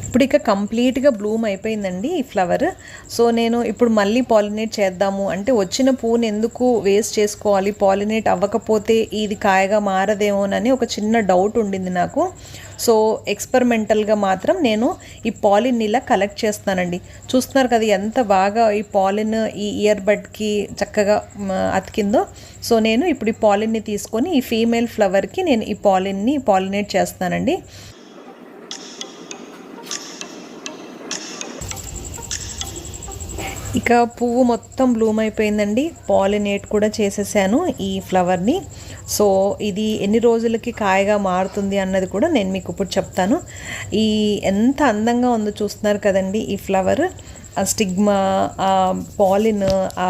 ఇప్పుడు ఇక కంప్లీట్గా బ్లూమ్ అయిపోయిందండి ఈ ఫ్లవర్. సో నేను ఇప్పుడు మళ్ళీ పాలినేట్ చేద్దాము అంటే వచ్చిన పువ్వుని ఎందుకు వేస్ట్ చేసుకోవాలి, పాలినేట్ అవ్వకపోతే ఇది కాయగా మారదేమోనని ఒక చిన్న డౌట్ ఉండింది నాకు. సో ఎక్స్పెరిమెంటల్గా మాత్రం నేను ఈ పాలిన్ ఇలా కలెక్ట్ చేస్తానండి. చూస్తున్నారు కదా ఎంత బాగా ఈ పాలిన్ ఈ ఇయర్ బడ్కి చక్కగా అతికిందో. సో నేను ఇప్పుడు ఈ పాలిన్ని తీసుకొని ఈ ఫీమేల్ ఫ్లవర్కి నేను ఈ పాలిన్ని పాలినేట్ చేస్తానండి. ఇక పువ్వు మొత్తం బ్లూమ్ అయిపోయిందండి, పాలినేట్ కూడా చేసేసాను ఈ ఫ్లవర్ని. సో ఇది ఎన్ని రోజులకి కాయగా మారుతుంది అన్నది కూడా నేను మీకు ఇప్పుడు చెప్తాను. ఈ ఎంత అందంగా ఉందో చూస్తున్నారు కదండి ఈ ఫ్లవర్, ఆ స్టిగ్మా, ఆ పాలిన్, ఆ